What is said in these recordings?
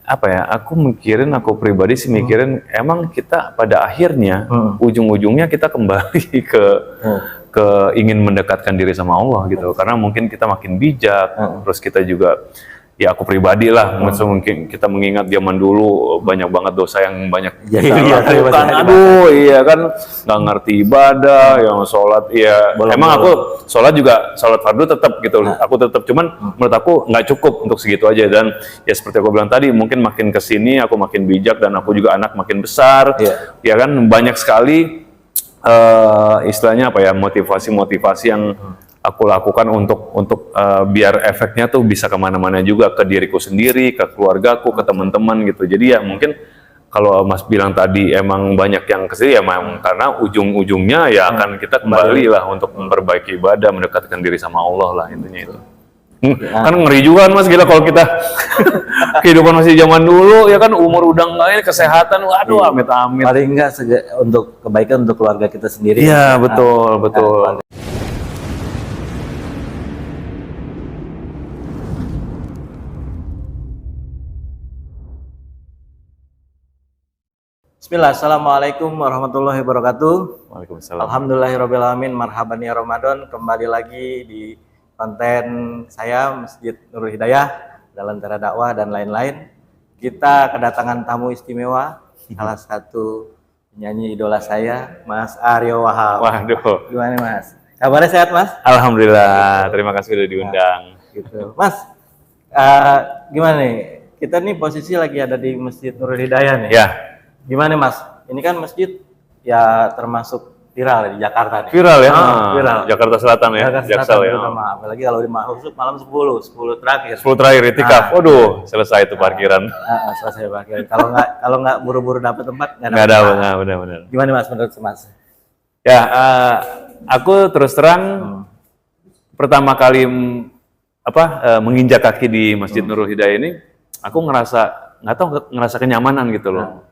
apa ya? Aku pribadi sih mikirin emang kita pada akhirnya ujung-ujungnya kita kembali ke ingin mendekatkan diri sama Allah gitu. Karena mungkin kita makin bijak, terus kita juga ya aku pribadi lah, mungkin kita mengingat zaman dulu banyak banget dosa yang banyak kita lakukan. Aduh, iya kan nggak ngerti ibadah, yang sholat, ya emang aku sholat fardu tetap gitu, aku tetap, cuman menurut aku nggak cukup untuk segitu aja. Dan ya seperti aku bilang tadi, mungkin makin kesini aku makin bijak dan aku juga anak makin besar, ya kan banyak sekali istilahnya apa ya, motivasi yang aku lakukan untuk biar efeknya tuh bisa kemana-mana juga, ke diriku sendiri, ke keluargaku, ke teman-teman gitu. Jadi ya mungkin kalau Mas bilang tadi emang banyak yang kesini ya memang karena ujung-ujungnya ya akan kita kembali lah untuk memperbaiki ibadah, mendekatkan diri sama Allah lah intinya itu. Kan ngeri juga kan Mas, gila kalau kita kehidupan masih zaman dulu ya kan, umur udah enggak ini, kesehatan waduh amit-amit. Paling enggak untuk kebaikan untuk keluarga kita sendiri. Iya betul. Bismillah, Assalamualaikum warahmatullahi wabarakatuh. Waalaikumsalam. Alhamdulillahirrahmanirrahim, marhaban ya Ramadan. Kembali lagi di konten saya Masjid Nurul Hidayah, dalam cara dakwah dan lain-lain. Kita kedatangan tamu istimewa, salah satu penyanyi idola saya, Mas Aryo Wahab. Waduh. Gimana Mas? Kabarnya sehat Mas? Alhamdulillah, terima kasih sudah diundang. Gitu. Mas, gimana nih? Kita nih posisi lagi ada di Masjid Nurul Hidayah nih. Ya. Gimana Mas? Ini kan masjid ya termasuk viral di Jakarta nih. Viral ya? Viral. Jakarta Selatan ya? Jaksel ya? Apalagi kalau di malam 10 terakhir. 10 terakhir itikaf. Waduh, selesai itu parkiran. Selesai parkiran. Kalau nggak buru-buru dapat tempat, nggak dapat. Benar. Gimana Mas menurut Mas? Ya, aku terus terang pertama kali menginjak kaki di Masjid Nurul Hidayah ini, aku ngerasa kenyamanan gitu loh.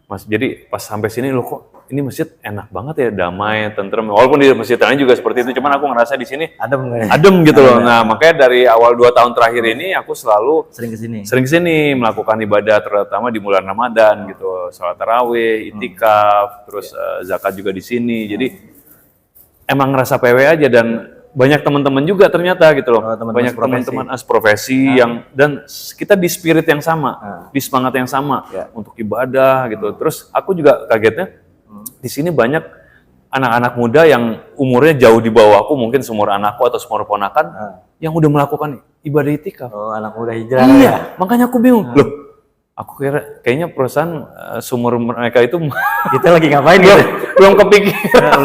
Mas, jadi pas sampai sini loh, kok ini masjid enak banget ya, damai, tentrem. Walaupun di masjid lain juga seperti itu, cuman aku ngerasa di sini adem gitu loh. Nah, makanya dari awal 2 tahun terakhir ini aku selalu sering kesini melakukan ibadah, terutama di bulan Ramadan gitu, sholat tarawih, itikaf, terus zakat juga di sini. Jadi emang ngerasa PW aja, dan banyak teman-teman juga ternyata gitu loh. Banyak teman-teman profesi yang, dan kita di spirit yang sama, di semangat yang sama untuk ibadah gitu. Terus aku juga kagetnya di sini banyak anak-anak muda yang umurnya jauh di bawahku, mungkin seumur anakku atau seumur ponakan, yang udah melakukan ibadah itikaf. Oh, anak muda hijrah. Iya, makanya aku bingung. Loh, aku kayaknya perusahaan seumur mereka itu kita lagi ngapain gitu? Belum kepikiran.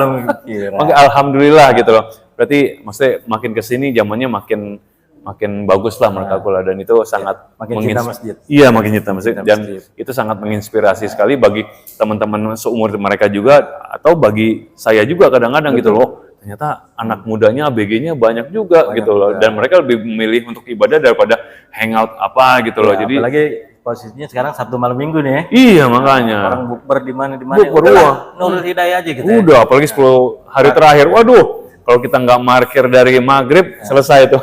Alhamdulillah gitu loh. Berarti maksudnya makin kesini zamannya makin bagus lah menurut aku lah, dan itu sangat makin cinta masjid. Iya, makin cinta masjid, dan itu sangat menginspirasi sekali bagi teman-teman seumur mereka juga, atau bagi saya juga kadang-kadang gitu loh. Ternyata anak mudanya ABG-nya banyak juga gitu loh, dan mereka lebih memilih untuk ibadah daripada hangout apa gitu loh. Jadi apalagi posisinya sekarang Sabtu malam Minggu nih ya. Iya, makanya. Orang bukber di mana Nurul Hidayah aja gitu. Udah, apalagi 10 hari terakhir. Waduh. Kalau kita nggak markir dari maghrib, selesai itu.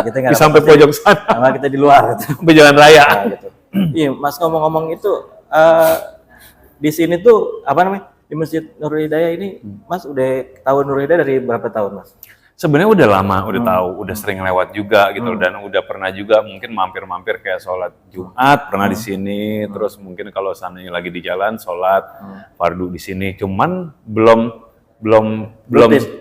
Kita nggak sampai pojok sana. Sama kita di luar. Sampai jalan raya. Gitu. Iya, Mas, ngomong-ngomong itu, di sini tuh apa namanya, di Masjid Nurul Hidayah ini, Mas udah tahu Nurul Hidayah dari berapa tahun, Mas? Sebenarnya udah lama, udah tahu, udah sering lewat juga gitu, dan udah pernah juga mungkin mampir-mampir kayak sholat Jumat pernah di sini, terus mungkin kalau sananya lagi di jalan sholat fardu di sini, cuman belum rutin.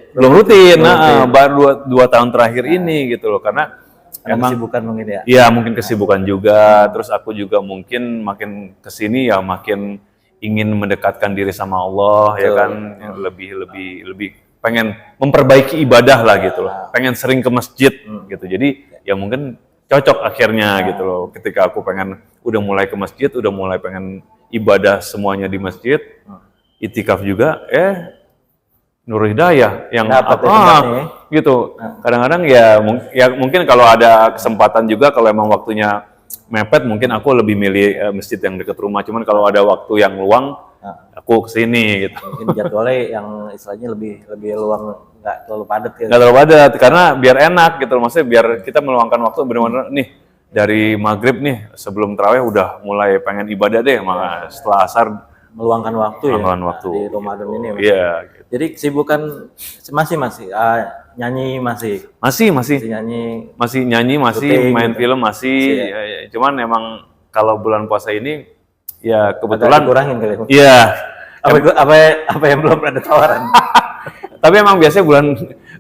Baru 2 tahun terakhir ini gitu loh, karena emang kesibukan mungkin ya. Iya, mungkin kesibukan juga. Terus aku juga mungkin makin kesini ya makin ingin mendekatkan diri sama Allah. Ya kan, lebih pengen memperbaiki ibadah lah gitu loh. Pengen sering ke masjid gitu. Jadi ya mungkin cocok akhirnya gitu loh. Ketika aku udah mulai ke masjid, udah mulai pengen ibadah semuanya di masjid, itikaf juga, Nurul Hidayah yang gitu. Kadang-kadang ya mungkin kalau ada kesempatan juga, kalau emang waktunya mepet, mungkin aku lebih milih masjid yang dekat rumah. Cuman kalau ada waktu yang luang, aku kesini gitu. Mungkin jadwalnya yang istilahnya lebih luang, nggak terlalu padat gitu. Nggak terlalu padat, karena biar enak gitu. Maksudnya biar kita meluangkan waktu benar-benar nih. dari maghrib nih sebelum tarawih udah mulai pengen ibadah deh, maka setelah asar meluangkan waktu meluangkan waktu di Ramadan gitu. ini Mas. Iya. Gitu. Jadi kesibukan masih nyanyi Masih nyanyi, masih syuting main gitu. film, masih ya. Cuman emang kalau bulan puasa ini ya Agak kebetulan dikurangin kali. iya. Apa yang belum ada tawaran? Tapi emang biasanya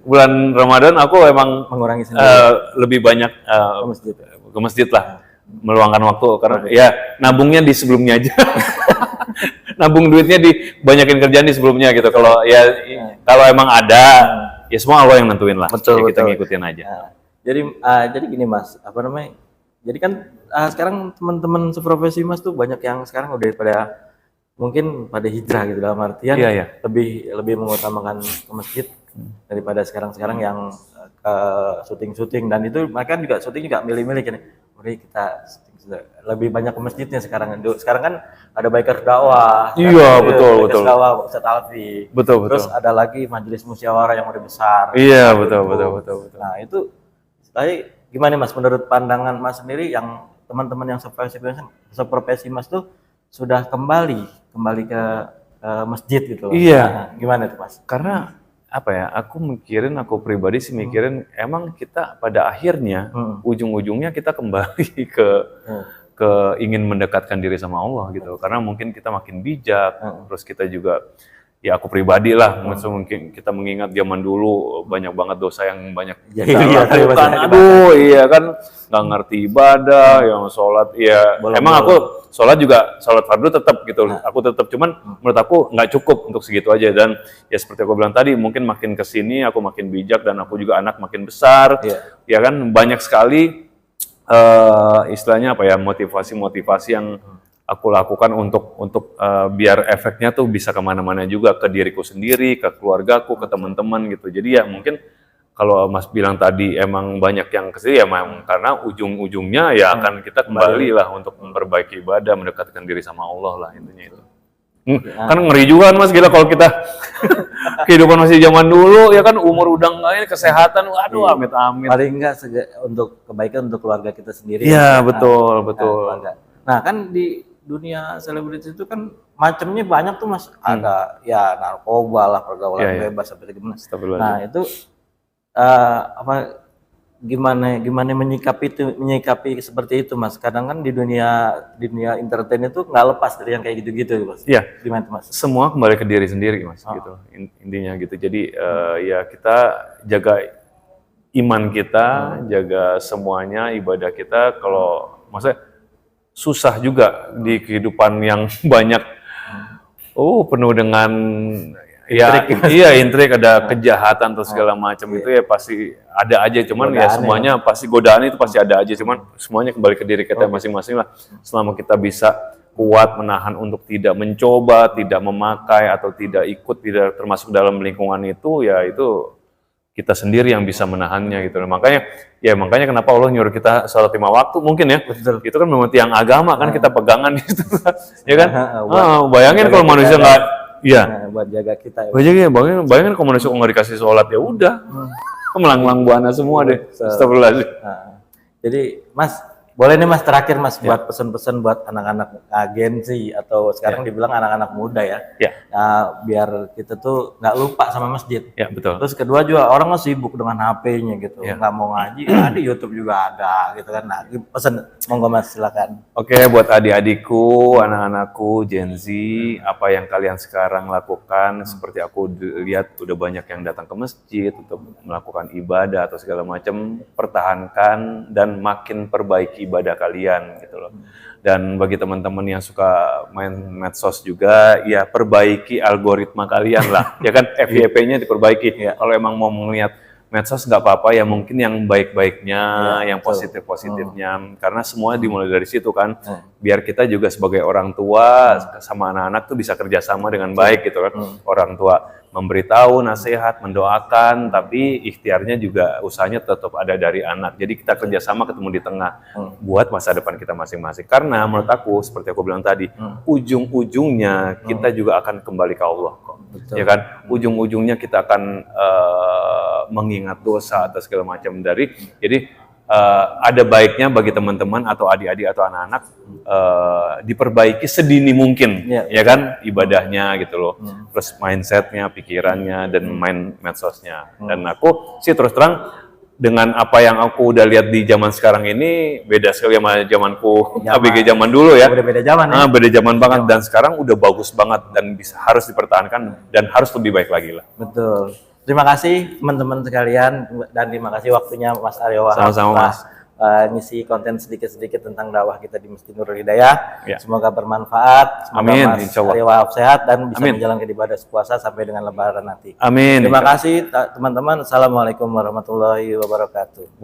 bulan Ramadan aku emang Mengurangi sendiri lebih banyak ke masjid. ke masjid lah, meluangkan waktu karena ya nabungnya di sebelumnya aja. Nabung duitnya banyakin kerjaan di sebelumnya gitu. Kalau kalau emang ada ya semua Allah yang nentuin lah. Betul, Ya kita betul. ngikutin aja. Nah, jadi gini Mas, apa namanya? Jadi kan sekarang teman-teman seprofesi Mas tuh banyak yang sekarang udah mungkin pada hijrah gitu, dalam artian Iya. lebih mengutamakan ke masjid daripada sekarang yang ke syuting dan itu mereka juga syuting juga milih-milih kan. Mari kita syuting lebih banyak ke masjidnya sekarang. Sekarang kan ada biker dakwah. Iya, kan, betul. Bikers dakwah Ustadz Alfi. Betul. Terus ada lagi majelis musyawarah yang udah besar. Iya, betul. Nah, itu istilahnya gimana Mas, menurut pandangan Mas sendiri yang teman-teman yang seprofesi Mas tuh sudah kembali ke masjid gitu loh. Iya. Nah, gimana tuh Mas? Karena apa ya? Aku pribadi sih mikirin emang kita pada akhirnya ujung-ujungnya kita kembali ke ingin mendekatkan diri sama Allah gitu. Karena mungkin kita makin bijak, terus kita juga ya aku pribadi lah, mungkin kita mengingat zaman dulu banyak banget dosa yang banyak kita lakukan. Aduh, iya kan nggak ngerti ibadah, yang sholat, ya emang aku sholat fardu tetap gitu, aku tetap, cuman menurut aku nggak cukup untuk segitu aja. Dan ya seperti aku bilang tadi, mungkin makin kesini aku makin bijak dan aku juga anak makin besar, ya kan banyak sekali istilahnya apa ya, motivasi yang aku lakukan untuk biar efeknya tuh bisa kemana-mana juga, ke diriku sendiri, ke keluargaku, ke teman-teman gitu. Jadi ya mungkin kalau Mas bilang tadi emang banyak yang kesini ya memang karena ujung-ujungnya ya akan kita kembali lah untuk memperbaiki ibadah, mendekatkan diri sama Allah lah intinya itu. Kan ngeri juga kan Mas, gila kalau kita kehidupan masih zaman dulu ya kan, umur udah enggak ini, kesehatan waduh amit-amit. Paling enggak untuk kebaikan untuk keluarga kita sendiri. Iya, betul. Nah, kan di dunia selebritis itu kan macamnya banyak tuh Mas. Ada ya narkoba lah, pergaulan bebas sampai gimana. Nah, itu gimana menyikapi seperti itu Mas? Kadang kan di dunia entertain itu nggak lepas dari yang kayak gitu-gitu Mas. Iya. Gimana Mas? Semua kembali ke diri sendiri Mas, gitu intinya gitu. Jadi ya kita jaga iman kita, jaga semuanya, ibadah kita. Kalau maksudnya susah juga di kehidupan yang banyak penuh dengan intrik, ada kejahatan atau segala macam itu ya pasti ada aja, cuman godaan, ya semuanya pasti godaan itu pasti ada aja, cuman semuanya kembali ke diri kita masing-masing lah. Selama kita bisa kuat menahan untuk tidak mencoba, tidak memakai atau tidak termasuk dalam lingkungan itu, ya itu kita sendiri yang bisa menahannya gitu. Makanya kenapa Allah nyuruh kita sholat 5 waktu mungkin ya. Betul. Itu kan memang tiang agama kan, kita pegangan gitu. Ya kan? Bayangin kalau manusia nggak buat jaga kita. Bayangin kalau manusia nggak dikasih sholat ya udah. Melanglang buana semua deh. Astagfirullahaladzim. Jadi Mas, boleh nih Mas terakhir Mas buat pesan-pesan buat anak-anak agensi atau sekarang dibilang anak-anak muda ya. Nah, biar kita tuh nggak lupa sama masjid. Ya, betul. Terus kedua juga orang kan sibuk dengan HP-nya gitu, nggak mau ngaji, di YouTube juga ada gitu kan. Nah, pesan monggo Mas, silakan. Oke, buat adik-adikku, anak-anakku, Gen Z, apa yang kalian sekarang lakukan, seperti aku lihat udah banyak yang datang ke masjid untuk melakukan ibadah atau segala macam, pertahankan dan makin perbaiki ibadah kalian gitu loh. Dan bagi teman-teman yang suka main medsos juga, ya perbaiki algoritma kalian lah, ya kan, FYP-nya diperbaiki. Kalau emang mau melihat medsos nggak apa-apa ya, mungkin yang baik-baiknya, yang positif-positifnya, karena semua dimulai dari situ kan. Biar kita juga sebagai orang tua sama anak-anak tuh bisa kerjasama dengan baik gitu kan. Orang tua memberitahu, nasihat, mendoakan, tapi ikhtiarnya juga usahanya tetap ada dari anak. Jadi kita kerjasama, ketemu di tengah buat masa depan kita masing-masing. Karena menurut aku seperti aku bilang tadi, ujung-ujungnya kita juga akan kembali ke Allah kok. Ya kan, ujung-ujungnya kita akan mengingat dosa atau segala macam jadi ada baiknya bagi teman-teman atau adik-adik atau anak-anak diperbaiki sedini mungkin, ya kan, ibadahnya gitu loh, terus mindsetnya, pikirannya, dan main medsosnya. Dan aku sih terus terang dengan apa yang aku udah lihat di zaman sekarang ini beda sekali sama zamanku ABG zaman dulu ya. Udah beda zaman ya. Beda zaman banget, dan sekarang udah bagus banget dan harus dipertahankan dan harus lebih baik lagi lah. Betul. Terima kasih teman-teman sekalian, dan terima kasih waktunya Mas Aryo Wahab. Sama-sama, Mas. Ngisi konten sedikit-sedikit tentang dakwah kita di Masjid Nurul Hidayah. Ya. Semoga bermanfaat. Semoga Amin, Mas insya Allah. Aryo Wahab sehat dan bisa Amin. menjalankan ibadah puasa sampai dengan Lebaran nanti. Amin. Terima kasih teman-teman. Assalamualaikum warahmatullahi wabarakatuh.